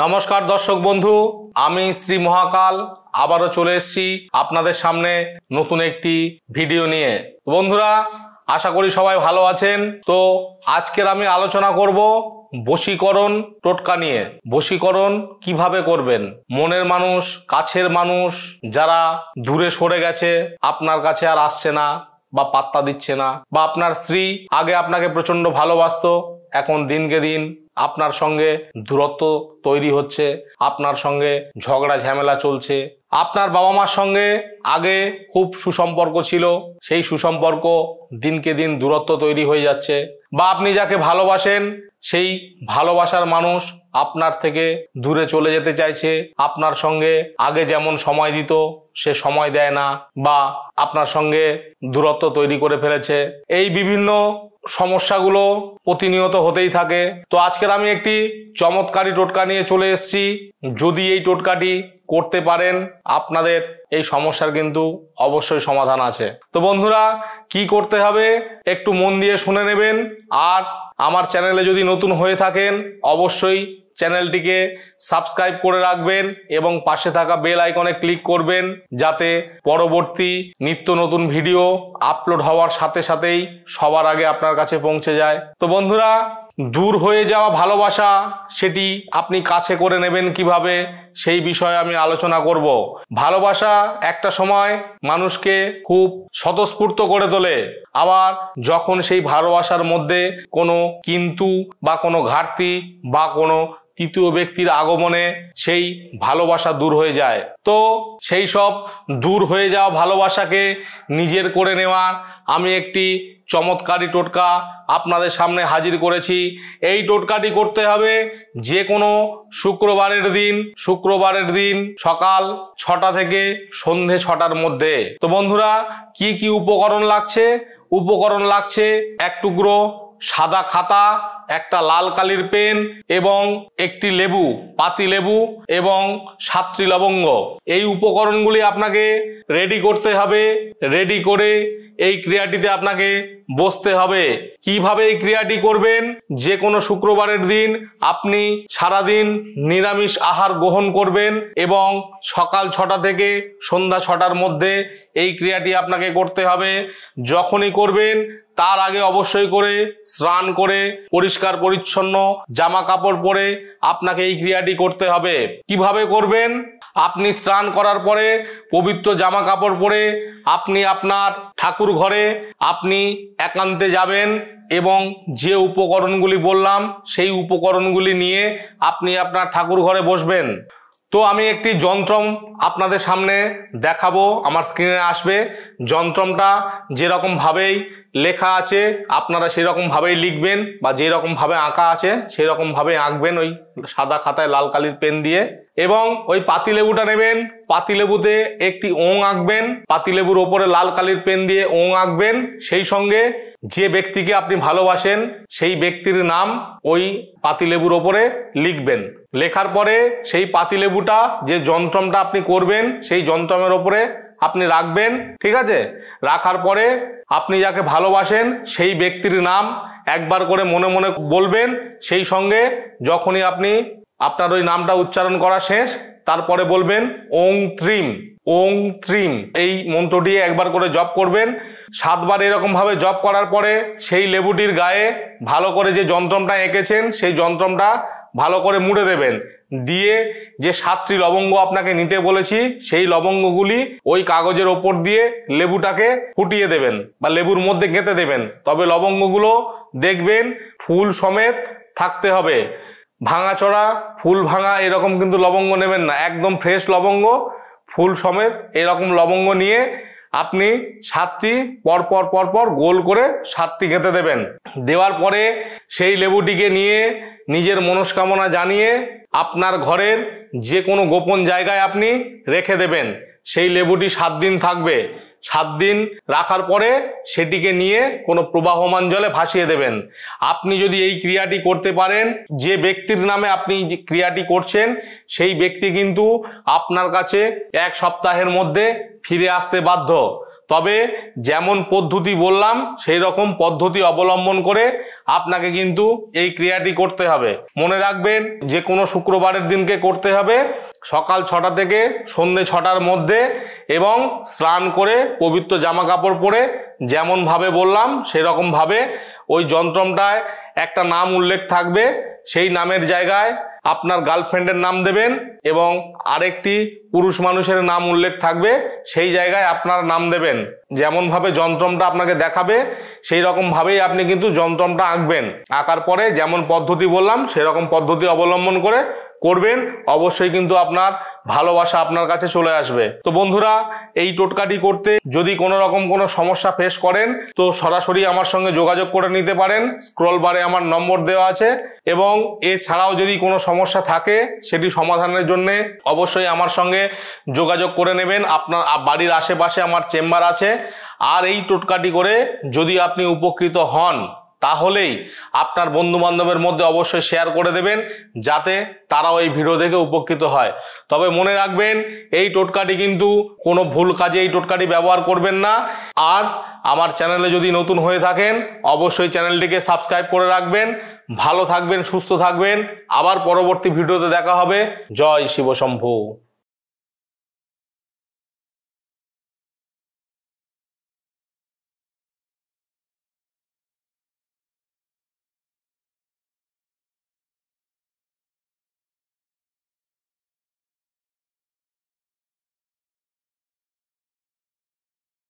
নমস্কার দর্শক বন্ধু, আমি শ্রী মহাকাল আবারও চলে এসেছি আপনাদের সামনে নতুন একটি ভিডিও নিয়ে। বন্ধুরা, আশা করি সবাই ভালো আছেন। তো আজকের আমি আলোচনা করব বশীকরণ টোটকা নিয়ে। বশীকরণ কিভাবে করবেন? মনের মানুষ, কাছের মানুষ যারা দূরে সরে গেছে, আপনার কাছে আর আসছে না বা পাত্তা দিচ্ছে না, বা আপনার স্ত্রী আগে আপনাকে প্রচন্ড ভালোবাসতো, এখন দিনকে দিন আপনার সঙ্গে দূরত্ব তৈরি হচ্ছে, আপনার সঙ্গে ঝগড়া ঝামেলা চলছে। আপনার বাবা মার সঙ্গে আগে খুব সুসম্পর্ক ছিল, সেই সুসম্পর্ক দিনকে দিন দূরত্ব তৈরি হয়ে যাচ্ছে। বা আপনি যাকে ভালোবাসেন সেই ভালোবাসার মানুষ আপনার থেকে দূরে চলে যেতে চাইছে, আপনার সঙ্গে আগে যেমন সময় দিত সে সময় দেয় না, বা আপনার সঙ্গে দূরত্ব তৈরি করে ফেলেছে। এই বিভিন্ন সমস্যাগুলো প্রতিনিয়ত হতেই থাকে। তো আজকের আমি একটি চমৎকারী টোটকা নিয়ে চলে এসেছি। যদি এই টোটকাটি করতে পারেন, আপনাদের এই সমস্যার কিন্তু অবশ্যই সমাধান আছে। তো বন্ধুরা, কি করতে হবে একটু মন দিয়ে শুনে নেবেন। আর আমার চ্যানেলে যদি নতুন হয়ে থাকেন, অবশ্যই চ্যানেলটিকে সাবস্ক্রাইব করে রাখবেন এবং পাশে থাকা বেল আইকনে ক্লিক করবেন, যাতে পরবর্তী নিত্য নতুন ভিডিও আপলোড হওয়ার সাথে সাথেই সবার আগে আপনার কাছে পৌঁছে যায়। তো বন্ধুরা, দূর হয়ে যাওয়া ভালোবাসা সেটি আপনি কাছে করে নেবেন কিভাবে, সেই বিষয়ে আমি আলোচনা করব। ভালোবাসা একটা সময় মানুষকে খুব স্বতঃস্ফূর্ত করে তোলে, আবার যখন সেই ভালোবাসার মধ্যে কোনো কিন্তু বা কোনো ঘাটতি বা কোনো তৃতীয় ব্যক্তির আগমনে সেই ভালোবাসা দূর হয়ে যায়। তো সেই সব দূর হয়ে যাওয়া ভালোবাসাকে নিজের করে নেওয়ার আমি একটি চমৎকারী টোটকা আপনাদের সামনে হাজির করেছি। এই টোটকাটি করতে হবে যে কোনো শুক্রবারের দিন সকাল 6টা থেকে সন্ধে 6টার মধ্যে। তো বন্ধুরা, কি কি উপকরণ লাগছে? উপকরণ লাগছে এক টুকরো সাদা খাতা, একটা লাল কালির পেন এবং একটি লেবু, পাতি লেবু এবং 7টি লবঙ্গ। এই উপকরণগুলি আপনাকে রেডি করতে হবে। রেডি করে এই ক্রিয়াটিতে আপনাকে বসতে হবে। কিভাবে এই ক্রিয়াটি করবেন? যে কোনো শুক্রবারের দিন আপনি সারাদিন নিরামিষ আহার গ্রহণ করবেন এবং সকাল 6টা থেকে সন্ধ্যা 6টার মধ্যে এই ক্রিয়াটি আপনাকে করতে হবে। যখনই করবেন তার আগে অবশ্যই করে স্নান করে পরিষ্কার পরিচ্ছন্ন জামা কাপড় পরে আপনাকে এই ক্রিয়াটি করতে হবে। কিভাবে করবেন? আপনি স্নান করার পরে পবিত্র জামা কাপড় পরে আপনি আপনার ঠাকুর ঘরে আপনি একান্তে যাবেন এবং যে উপকরণগুলি বললাম সেই উপকরণগুলি নিয়ে আপনি আপনার ঠাকুর ঘরে বসবেন। তো আমি একটি যন্ত্রম আপনাদের সামনে দেখাবো, আমার স্ক্রিনে আসবে। যন্ত্রমটা যেরকম ভাবেই লেখা আছে আপনারা সেরকম ভাবেই লিখবেন, বা যেরকম ভাবে আঁকা আছে সেরকম ভাবে আঁকবেন ওই সাদা খাতায় লাল কালির পেন দিয়ে। এবং ওই পাতিলেবুটা নেবেন, পাতিলেবুতে একটি ওং আঁকবেন, পাতিলেবুর ওপরে লাল কালির পেন দিয়ে ওং আঁকবেন। সেই সঙ্গে যে ব্যক্তিকে আপনি ভালোবাসেন সেই ব্যক্তির নাম ওই পাতিলেবুর ওপরে লিখবেন। লেখার পরে সেই পাতিলেবুটা যে যন্ত্রমটা আপনি করবেন সেই যন্ত্রমের ওপরে আপনি রাখবেন। ঠিক আছে? রাখার পরে আপনি যাকে ভালোবাসেন সেই ব্যক্তির নাম একবার করে মনে মনে বলবেন। সেই সঙ্গে যখনই আপনি আপনার ওই নামটা উচ্চারণ করা শেষ, তারপরে বলবেন ওং ত্রিম, ওং ত্রিম। এই মন্ত্রটি একবার করে জপ করবেন। 7বার এরকম ভাবে জপ করার পরে সেই লেবুটির গায়ে ভালো করে যে যন্ত্রমটা এঁকেছেন সেই যন্ত্রমটা ভালো করে মুড়ে দেবেন। দিয়ে যে 7টি লবঙ্গ আপনাকে নিতে বলেছি সেই লবঙ্গগুলি ওই কাগজের ওপর দিয়ে লেবুটাকে ফুটিয়ে দেবেন বা লেবুর মধ্যে গেঁথে দেবেন। তবে লবঙ্গগুলো দেখবেন ফুল সমেত থাকতে হবে। ভাঙাচোরা ফুল ভাঙা এরকম কিন্তু লবঙ্গ নেবেন না, একদম ফ্রেশ লবঙ্গ ফুল সমেত এরকম লবঙ্গ নিয়ে আপনি 7টি পরপর গোল করে 7টি গেঁথে দেবেন। দেওয়ার পরে সেই লেবুটিকে নিয়ে নিজের মনস্কামনা জানিয়ে আপনার ঘরের যে কোনো গোপন জায়গায় আপনি রেখে দেবেন। সেই লেবুটি 7 দিন থাকবে। 7 দিন রাখার পরে সেটিকে নিয়ে কোনো প্রবাহমান জলে ভাসিয়ে দেবেন। আপনি যদি এই ক্রিয়াটি করতে পারেন, যে ব্যক্তির নামে আপনি যে ক্রিয়াটি করছেন সেই ব্যক্তি কিন্তু আপনার কাছে 1 সপ্তাহের মধ্যে ফিরে আসতে বাধ্য। তবে যেমন পদ্ধতি বললাম সেই রকম পদ্ধতি অবলম্বন করে আপনাকে কিন্তু এই ক্রিয়াটি করতে হবে। মনে রাখবেন যে কোনো শুক্রবারের দিনকে করতে হবে সকাল 6টা থেকে সন্ধ্যে 6টার মধ্যে, এবং স্নান করে পবিত্র জামা কাপড় পরে যেমন ভাবে বললাম সেরকম ভাবে ওই যন্ত্রটায় একটা নাম উল্লেখ থাকবে, সেই নামের জায়গায় আপনার গার্লফ্রেন্ডের নাম দেবেন এবং আরেকটি পুরুষ মানুষের নাম উল্লেখ থাকবে, সেই জায়গায় আপনার নাম দেবেন। যেমন ভাবে যন্ত্রটা আপনাকে দেখাবে সেই রকম ভাবেই আপনি কিন্তু যন্ত্রটা আঁকবেন। আঁকার পরে যেমন পদ্ধতি বললাম সেরকম পদ্ধতি অবলম্বন করে করবেন, অবশ্যই কিন্তু আপনার ভালোবাসা আপনার কাছে চলে আসবে। তো বন্ধুরা, এই টোটকাটি করতে যদি কোনো রকম কোনো সমস্যা ফেস করেন তো সরাসরি আমার সঙ্গে যোগাযোগ করে নিতে পারেন। স্ক্রল বারে আমার নম্বর দেওয়া আছে, এবং এছাড়াও যদি কোনো সমস্যা থাকে সেটি সমাধানের জন্য অবশ্যই আমার সঙ্গে যোগাযোগ করে নেবেন। আপনার বাড়ির আশেপাশে আমার চেম্বার আছে। আর এই টোটকাটি করে যদি আপনি উপকৃত হন তাহলেই আপনার বন্ধু বান্ধবের মধ্যে অবশ্যই শেয়ার করে দেবেন, যাতে তারাও এই ভিডিও দেখে উপকৃত হয়। তবে মনে রাখবেন এই টোটকাটি কিন্তু কোনো ভুল কাজে এই টোটকাটি ব্যবহার করবেন না। আর আমার চ্যানেলে যদি নতুন হয়ে থাকেন অবশ্যই চ্যানেলটিকে সাবস্ক্রাইব করে রাখবেন। ভালো থাকবেন, সুস্থ থাকবেন। আবার পরবর্তী ভিডিওতে দেখা হবে। জয় শিব শম্ভু।